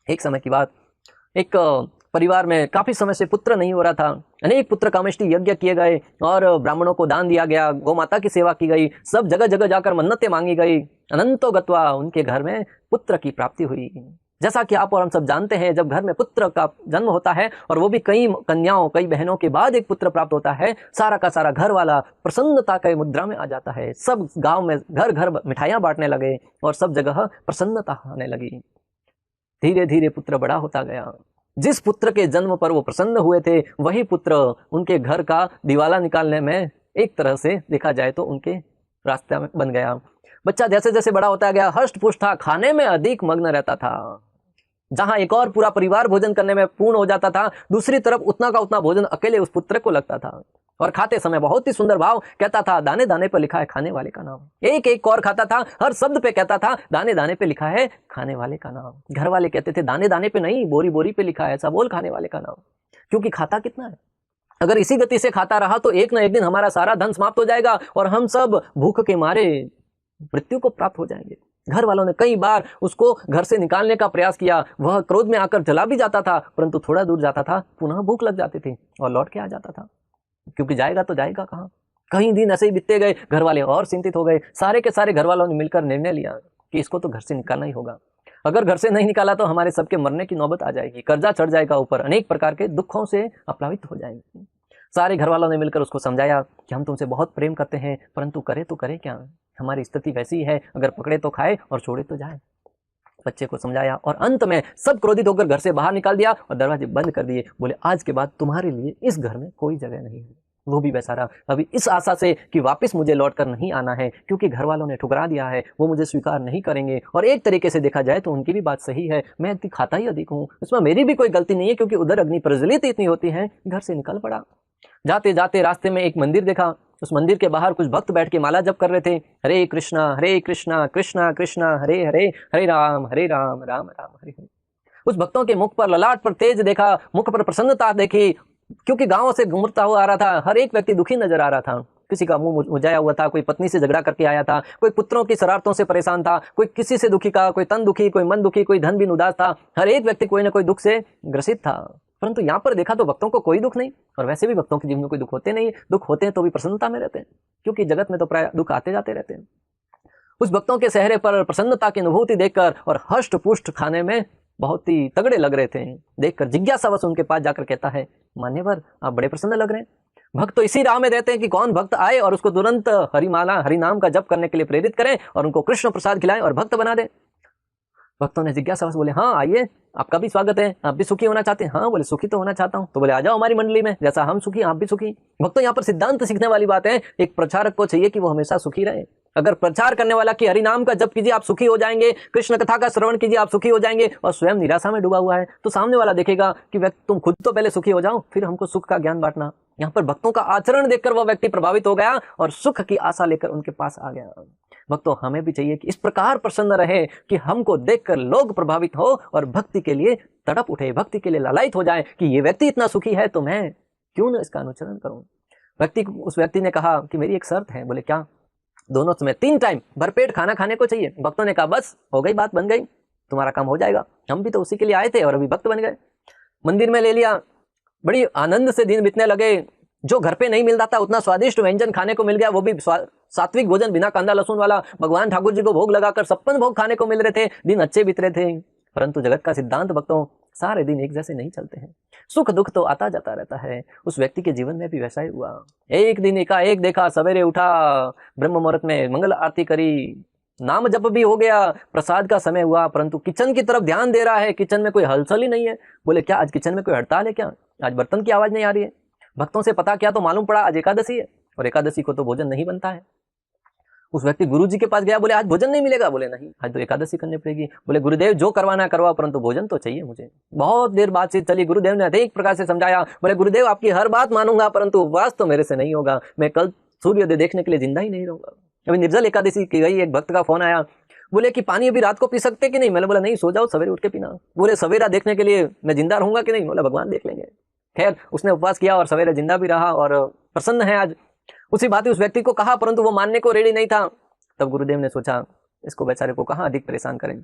एक समय की बात, एक परिवार में काफी समय से पुत्र नहीं हो रहा था। अनेक पुत्र कामेष्टि यज्ञ किए गए और ब्राह्मणों को दान दिया गया, गौ माता की सेवा की गई, सब जगह जगह जाकर मन्नतें मांगी गई। अनंतो गत्वा उनके घर में पुत्र की प्राप्ति हुई। जैसा कि आप और हम सब जानते हैं, जब घर में पुत्र का जन्म होता है और वो भी कई कन्याओं कई बहनों के बाद एक पुत्र प्राप्त होता है, सारा का सारा घर वाला प्रसन्नता के मुद्रा में आ जाता है। सब गांव में घर घर मिठाइयां बांटने लगे और सब जगह प्रसन्नता आने लगी। धीरे धीरे पुत्र बड़ा होता गया। जिस पुत्र के जन्म पर वो प्रसन्न हुए थे, वही पुत्र उनके घर का दिवाला निकालने में एक तरह से देखा जाए तो उनके रास्ते में बन गया। बच्चा जैसे जैसे बड़ा होता गया, हष्ट पुष्ट था, खाने में अधिक मग्न रहता था। जहां एक और पूरा परिवार भोजन करने में पूर्ण हो जाता था, दूसरी तरफ उतना का उतना भोजन अकेले उस पुत्र को लगता था। और खाते समय बहुत ही सुंदर भाव कहता था, दाने दाने पर लिखा है खाने वाले का नाम। एक एक और खाता था, हर शब्द पे कहता था, दाने दाने पे लिखा है खाने वाले का नाम। घर वाले कहते थे, दाने दाने पे नहीं, बोरी बोरी पे लिखा है, ऐसा बोल खाने वाले का नाम। क्योंकि खाता कितना है, अगर इसी गति से खाता रहा तो एक ना एक दिन हमारा सारा धन समाप्त हो जाएगा और हम सब भूख के मारे मृत्यु को प्राप्त हो जाएंगे। घर वालों ने कई बार उसको घर से निकालने का प्रयास किया। वह क्रोध में आकर जला भी जाता था, परंतु थोड़ा दूर जाता था, पुनः भूख लग जाती थी और लौट के आ जाता था, क्योंकि जाएगा तो जाएगा कहाँ। कई दिन ऐसे ही बीतते गए, घर वाले और चिंतित हो गए। सारे के सारे घर वालों ने मिलकर निर्णय लिया कि इसको तो घर से निकालना ही होगा। अगर घर से नहीं निकाला तो हमारे सबके मरने की नौबत आ जाएगी, कर्जा चढ़ जाएगा ऊपर, अनेक प्रकार के दुखों से अप्लावित हो जाएंगे। सारे घर वालों ने मिलकर उसको समझाया कि हम तुमसे बहुत प्रेम करते हैं, परंतु करे तो करे क्या, हमारी स्थिति वैसी है, अगर पकड़े तो खाए और छोड़े तो जाए। बच्चे को समझाया और अंत में सब क्रोधित होकर घर से बाहर निकाल दिया और दरवाजे बंद कर दिए। बोले, आज के बाद तुम्हारे लिए इस घर में कोई जगह नहीं है। वो भी बेचारा अभी इस आशा से कि वापस मुझे लौटकर नहीं आना है, क्योंकि घर वालों ने ठुकरा दिया है, वो मुझे स्वीकार नहीं करेंगे। और एक तरीके से देखा जाए तो उनकी भी बात सही है, मैं इतनी खाता ही अधिक हूँ, इसमें मेरी भी कोई गलती नहीं है, क्योंकि उधर अग्नि प्रज्वलित इतनी होती है। घर से निकल पड़ा। जाते जाते रास्ते में एक मंदिर देखा। उस मंदिर के बाहर कुछ भक्त बैठ के माला जप कर रहे थे, हरे कृष्णा कृष्णा कृष्णा हरे हरे, हरे राम राम राम हरे हरे। उस भक्तों के मुख पर, ललाट पर तेज देखा, मुख पर प्रसन्नता देखी, क्योंकि गांव से घूमता हुआ आ रहा था। हर एक व्यक्ति दुखी नजर आ रहा था। किसी का मुंह मुरझाया हुआ था, कोई पत्नी से झगड़ा करके आया था, कोई पुत्रों की शरारतों से परेशान था, कोई किसी से दुखी का, कोई तन दुखी, कोई मन दुखी, कोई धन भी उदास था। हर एक व्यक्ति कोई ना कोई दुख से ग्रसित था। परंतु यहाँ पर देखा तो भक्तों को कोई दुख नहीं, और वैसे भी भक्तों के जीवन में कोई दुख होते नहीं। दुख होते हैं तो भी प्रसन्नता में रहते हैं, क्योंकि जगत में तो प्राय दुख आते जाते रहते हैं। उस भक्तों के चेहरे पर प्रसन्नता की अनुभूति देखकर और हष्ट पुष्ट खाने में बहुत ही तगड़े लग रहे थे, देखकर जिज्ञासावश उनके पास जाकर कहता है, मान्यवर आप बड़े प्रसन्न लग रहे हैं। भक्त तो इसी राह में रहते हैं कि कौन भक्त आए और उसको तुरंत हरिमाला हरिनाम का जप करने के लिए प्रेरित करें और उनको कृष्ण प्रसाद खिलाएं और भक्त बना दें। भक्तों ने जिज्ञासावश बोले, हाँ आइए, आपका भी स्वागत है, आप भी सुखी होना चाहते हैं। हाँ बोले, सुखी तो होना चाहता हूँ। तो बोले, आ जाओ हमारी मंडली में, जैसा हम सुखी आप भी सुखी। भक्तों यहाँ पर सिद्धांत सीखने वाली बात है। एक प्रचारक को चाहिए कि वो हमेशा सुखी रहे। अगर प्रचार करने वाला कि हरिनाम का जप कीजिए आप सुखी हो जाएंगे, कृष्ण कथा का श्रवण कीजिए आप सुखी हो जाएंगे, और स्वयं निराशा में डूबा हुआ है, तो सामने वाला देखेगा कि व्यक्ति तुम खुद तो पहले सुखी हो जाओ, फिर हमको सुख का ज्ञान बांटना। यहाँ पर भक्तों का आचरण देखकर वह व्यक्ति प्रभावित हो गया और सुख की आशा लेकर उनके पास आ गया। भक्तों हमें भी चाहिए कि इस प्रकार प्रसन्न रहे कि हमको देखकर लोग प्रभावित हो और भक्ति के लिए तड़प उठे, भक्ति के लिए लालायित हो जाए कि ये व्यक्ति इतना सुखी है तो मैं क्यों न इसका अनुसरण करूं। उस व्यक्ति ने कहा कि मेरी एक शर्त है। बोले, क्या? दोनों समय 3 टाइम भरपेट खाना खाने को चाहिए। भक्तों ने कहा, बस हो गई, बात बन गई, तुम्हारा काम हो जाएगा, हम भी तो उसी के लिए आए थे और अभी भक्त बन गए। मंदिर में ले लिया, बड़ी आनंद से दिन बीतने लगे। जो घर पे नहीं मिलता था उतना स्वादिष्ट व्यंजन खाने को मिल गया, वो भी सात्विक भोजन बिना कांदा लहसुन वाला। भगवान ठाकुर जी को भोग लगाकर 56 भोग खाने को मिल रहे थे। दिन अच्छे बीत रहे थे। परंतु जगत का सिद्धांत भक्तों सारे दिन एक जैसे नहीं चलते हैं, सुख दुख तो आता जाता रहता है। उस व्यक्ति के जीवन में भी वैसा ही हुआ। एक दिन एकाएक देखा, सवेरे उठा, ब्रह्म मुहूर्त में मंगल आरती करी, नाम जप भी हो गया, प्रसाद का समय हुआ, परंतु किचन की तरफ ध्यान दे रहा है, किचन में कोई हलचल ही नहीं है। बोले, क्या आज किचन में कोई हड़ताल है क्या? आज बर्तन की आवाज नहीं आ रही है। भक्तों से पता किया तो मालूम पड़ा आज एकादशी है और एकादशी को तो भोजन नहीं बनता है। उस व्यक्ति गुरु जी के पास गया, बोले आज भोजन नहीं मिलेगा। बोले नहीं, आज तो एकादशी करनी पड़ेगी। बोले, गुरुदेव जो करवाना करवाओ, परंतु भोजन तो चाहिए मुझे। बहुत देर बातचीत चली, गुरुदेव ने अनेक प्रकार से समझाया। बोले, गुरुदेव आपकी हर बात मानूंगा, परंतु उपवास तो मेरे से नहीं होगा, मैं कल सूर्योदय देखने के लिए जिंदा ही नहीं रहूंगा। अभी निर्जल एकादशी की गई, एक भक्त का फोन आया, बोले कि पानी अभी रात को पी सकते कि नहीं? मैंने बोला नहीं, सो जाओ, सवेरे उठ के पीना। बोले, सवेरा देखने के लिए मैं जिंदा रहूंगा कि नहीं? बोला, भगवान देख लेंगे। खैर उसने उपवास किया और सवेरे जिंदा भी रहा और प्रसन्न है आज। उसी बात उस व्यक्ति को कहा, परंतु वो मानने को रेडी नहीं था। तब गुरुदेव ने सोचा, इसको बेचारे को कहाँ अधिक परेशान करें।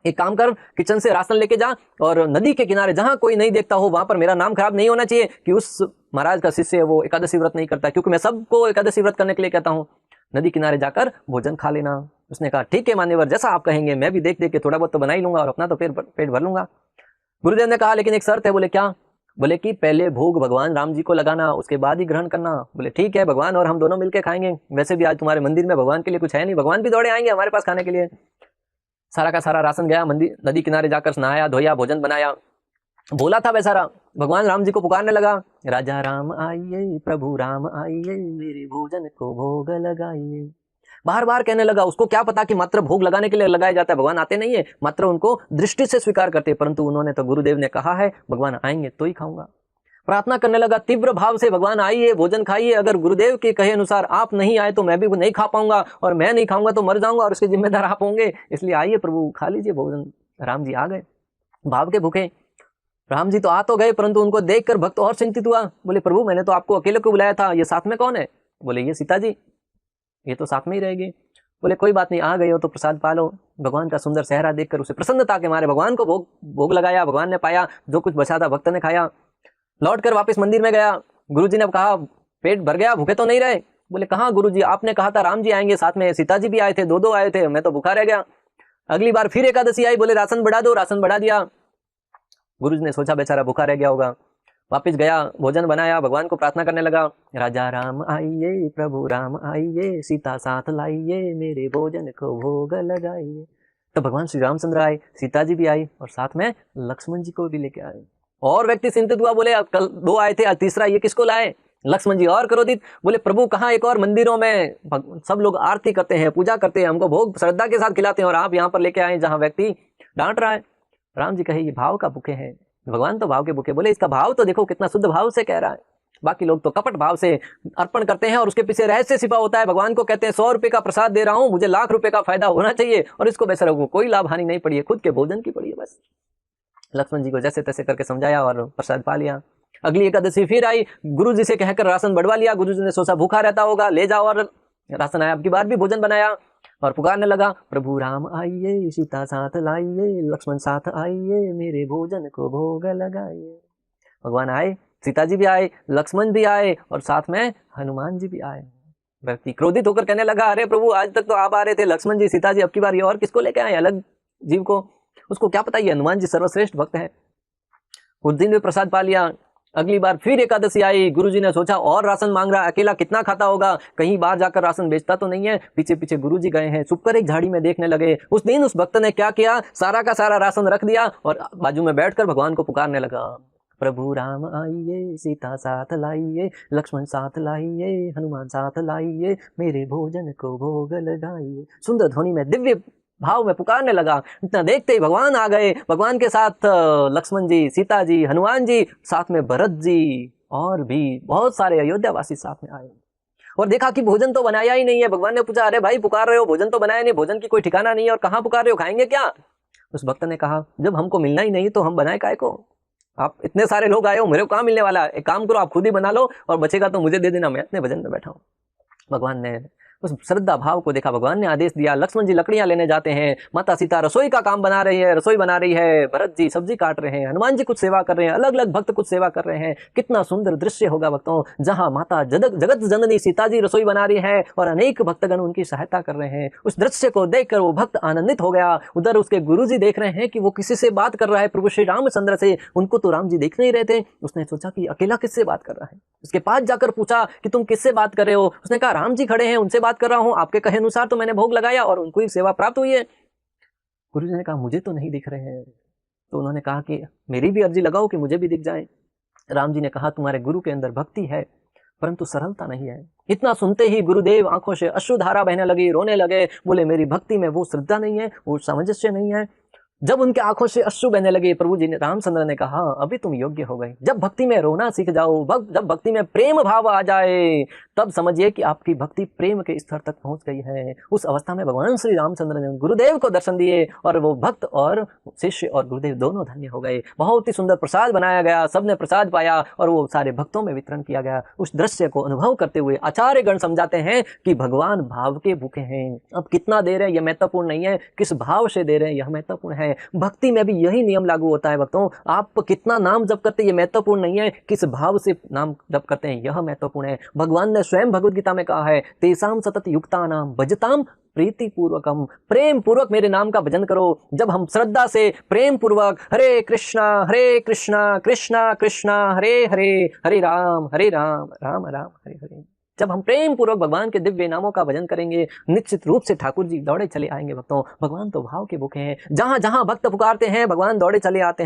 एक काम कर, किचन से राशन लेके जा और नदी के किनारे जहां कोई नहीं देखता हो वहां पर मेरा नाम खराब नहीं होना चाहिए कि उस महाराज का शिष्य है वो एकादशी व्रत नहीं करता, क्योंकि मैं सबको एकादशी व्रत करने के लिए कहता हूँ। नदी किनारे जाकर भोजन खा लेना। उसने कहा ठीक है मान्यवर, जैसा आप कहेंगे, मैं भी देख देख के थोड़ा बहुत तो बना ही लूंगा और अपना तो पेट भर लूंगा। गुरुदेव ने कहा लेकिन एक शर्त है। बोले क्या? बोले कि पहले भोग भगवान राम जी को लगाना, उसके बाद ही ग्रहण करना। बोले ठीक है, भगवान और हम दोनों मिलकर खाएंगे। वैसे भी आज तुम्हारे मंदिर में भगवान के लिए कुछ है नहीं, भगवान भी दौड़े आएंगे हमारे पास खाने के लिए। सारा का सारा राशन गया, मंदिर नदी किनारे जाकर नहाया धोया, भोजन बनाया। बोला था बेचारा, भगवान राम जी को पुकारने लगा, राजा राम आइए, प्रभु राम आइए, मेरे भोजन को भोग लगाइए। बार बार कहने लगा। उसको क्या पता कि मात्र भोग लगाने के लिए लगाया जाता है, भगवान आते नहीं है, मात्र उनको दृष्टि से स्वीकार करते। परंतु उन्होंने तो, गुरुदेव ने कहा है भगवान आएंगे तो ही खाऊंगा। प्रार्थना करने लगा तीव्र भाव से, भगवान आइए, भोजन खाइए, अगर गुरुदेव के कहे अनुसार आप नहीं आए तो मैं भी नहीं खा पाऊंगा, और मैं नहीं खाऊंगा तो मर जाऊंगा और उसके जिम्मेदार आप होंगे, इसलिए आइए प्रभु खा लीजिए भोजन। राम जी आ गए भाव के भूखे। राम जी तो आ तो गए, परंतु उनको देखकर भक्त और चिंतित हुआ। बोले प्रभु मैंने तो आपको अकेले को बुलाया था, ये साथ में कौन है? बोले ये सीता जी, ये तो साथ में ही रहेगी। बोले कोई बात नहीं, आ गए हो तो प्रसाद पा लो। भगवान का सुंदर चेहरा देखकर उसे प्रसन्नता के मारे भगवान को भोग लगाया। भगवान ने पाया, जो कुछ बचा था भक्त ने खाया। लौटकर वापस मंदिर में गया। गुरुजी ने कहा पेट भर गया, भूखे तो नहीं रहे? बोले कहाँ गुरुजी, आपने कहा था राम जी आएंगे, साथ में सीता जी भी आए थे, दो आए थे, मैं तो भूखा रह गया। अगली बार फिर एकादशी आई, बोले राशन बढ़ा दो, राशन बढ़ा दिया। गुरुजी ने सोचा बेचारा भूखा रह गया होगा, वापिस गया, भोजन बनाया, भगवान को प्रार्थना करने लगा, राजा राम आइए, प्रभु राम आइए, सीता साथ लाइए, मेरे भोजन को भोग लगाइए। तो भगवान श्री रामचंद्र आए, सीता जी भी आई और साथ में लक्ष्मण जी को भी लेके आए। और व्यक्ति चिंतित हुआ, बोले कल 2 आए थे, आज तीसरा ये किसको लाए? लक्ष्मण जी और क्रोधित, बोले प्रभु कहाँ, एक और मंदिरों में सब लोग आरती करते हैं, पूजा करते हैं, हमको भोग श्रद्धा के साथ खिलाते हैं, और आप यहाँ पर लेके आए जहाँ व्यक्ति डांट रहा है। राम जी कहे ये भाव का भूखे हैं, भगवान तो भाव के भूखे। बोले इसका भाव तो देखो कितना शुद्ध भाव से कह रहा है। बाकी लोग तो कपट भाव से अर्पण करते हैं और उसके पीछे रहस्य छिपा होता है। भगवान को कहते हैं 100 रुपए का प्रसाद दे रहा हूं, मुझे लाख रुपए का फायदा होना चाहिए, और इसको बेचारे को कोई लाभ हानि नहीं पड़ी है, खुद के भोजन की पड़ी है बस। लक्ष्मण जी को जैसे तैसे करके समझाया और प्रसाद पा लिया। अगली एकादशी फिर आई, गुरु जी से कहकर राशन बढ़वा लिया। गुरु जी ने सोचा भूखा रहता होगा, ले जाओ, और राशन आया। अब की बार भी भोजन बनाया और पुकारने लगा, प्रभु राम आइए, सीता साथ लाइए, लक्ष्मण साथ आइए, मेरे भोजन को भोग लगाइए। भगवान आए, सीता जी भी आए, लक्ष्मण भी आए और साथ में हनुमान जी भी आए। व्यक्ति क्रोधित होकर कहने लगा, अरे प्रभु आज तक तो आप आ रहे थे, लक्ष्मण जी सीता जी, अब की बार ये और किसको लेके आए, अलग जीव को? उसको क्या पता ये हनुमान जी सर्वश्रेष्ठ भक्त है। उस दिन भी प्रसाद पा लिया। अगली बार फिर एकादशी आई, गुरुजी ने सोचा और राशन मांग रहा है, अकेला कितना खाता होगा, कहीं बाहर जाकर राशन बेचता तो नहीं है। पीछे पीछे गुरुजी गए हैं, छुपकर एक झाड़ी में देखने लगे। उस दिन उस भक्त ने क्या किया, सारा का सारा राशन रख दिया और बाजू में बैठकर भगवान को पुकारने लगा, प्रभु राम आइए, सीता साथ लाइए, लक्ष्मण साथ लाइए, हनुमान साथ लाइए, मेरे भोजन को भोग लगाइए। सुंदर ध्वनि में, दिव्य भाव में पुकारने लगा। इतना देखते ही भगवान आ गए। भगवान के साथ लक्ष्मण जी, सीता जी, हनुमान जी, साथ में भरत जी और भी बहुत सारे अयोध्यावासी साथ में आए और देखा कि भोजन तो बनाया ही नहीं है। भगवान ने पूछा, अरे भाई पुकार रहे हो, भोजन तो बनाया नहीं, भोजन की कोई ठिकाना नहीं है, और कहाँ पुकार रहे हो, खाएंगे क्या? उस भक्त ने कहा, जब हमको मिलना ही नहीं तो हम बनाए काय को? आप इतने सारे लोग आए हो, मेरे को कहाँ मिलने वाला है? एक काम करो, आप खुद ही बना लो और बचेगा तो मुझे दे देना, मैं अपने भजन में बैठा हूँ। भगवान ने उस श्रद्धा भाव को देखा। भगवान ने आदेश दिया, लक्ष्मण जी लकड़ियां लेने जाते हैं, माता सीता रसोई का काम बना रही है, रसोई बना रही है, भरत जी सब्जी काट रहे हैं, हनुमान जी कुछ सेवा कर रहे हैं, अलग अलग भक्त कुछ सेवा कर रहे हैं। कितना सुंदर दृश्य होगा भक्तों, जहां माता जगत जननी सीता जी रसोई बना रही है और अनेक भक्तगण उनकी सहायता कर रहे हैं। उस दृश्य को देखकर वो भक्त आनंदित हो गया। उधर उसके गुरु जी देख रहे हैं कि वो किसी से बात कर रहा है, प्रभु श्री रामचंद्र से। उनको तो राम जी देख नहीं रहे थे। उसने सोचा कि अकेला किससे बात कर रहा है। उसके पास जाकर पूछा कि तुम किससे बात कर रहे हो? उसने कहा, राम जी खड़े हैं, उनसे बात कर रहा हूं, आपके कहे अनुसार तो मैंने भोग लगाया और उनको ही सेवा प्राप्त हुई है। गुरु जी ने कहा, मुझे तो नहीं दिख रहे हैं। तो उन्होंने कहा कि मेरी भी अर्जी लगाओ कि मुझे भी दिख जाए। राम जी ने कहा, तुम्हारे गुरु के अंदर भक्ति है परंतु सरलता नहीं है। इतना सुनते ही गुरुदेव आंखों से अश्रुधारा बहने लगी, रोने लगे। बोले, मेरी भक्ति में वो श्रद्धा नहीं है, वो सामंजस्य नहीं है। जब उनके आंखों से अश्रु बहने लगे, प्रभु जी ने, रामचंद्र ने कहा, अभी तुम योग्य हो गए। जब भक्ति में रोना सीख जाओ, जब भक्ति में प्रेम भाव आ जाए, तब समझिए कि आपकी भक्ति प्रेम के स्तर तक पहुंच गई है। उस अवस्था में भगवान श्री रामचंद्र ने गुरुदेव को दर्शन दिए और वो भक्त और शिष्य और गुरुदेव दोनों धन्य हो गए। बहुत ही सुंदर प्रसाद बनाया गया, सबने प्रसाद पाया और वो सारे भक्तों में वितरण किया गया। उस दृश्य को अनुभव करते हुए आचार्य गण समझाते हैं कि भगवान भाव के भूखे हैं। अब कितना दे रहे हैं यह महत्वपूर्ण नहीं है, किस भाव से दे रहे हैं यह महत्वपूर्ण है। है। भक्ति में भी यही नियम लागू होता है भक्तों। आप कितना नाम जप करते हैं ये महत्वपूर्ण नहीं है, किस भाव से नाम जप करते हैं यह महत्वपूर्ण है। भगवान ने स्वयं भगवद गीता में कहा है, तेसाम सतत युक्ता नाम भजताम प्रीति पूर्वकम, प्रेम पूर्वक मेरे नाम का भजन करो। जब हम श्रद्धा से प्रेम पूर्वक हरे कृष्णा कृष्णा कृष्णा हरे हरे, हरे राम राम राम हरे हरे, जब हम प्रेम पूर्वक भगवान के दिव्य नामों का भजन करेंगे, निश्चित रूप से ठाकुर जी दौड़े चले आएंगे भक्तों। भगवान तो भाव के भूखे हैं, जहां जहां भक्त पुकारते हैं भगवान दौड़े चले आते हैं।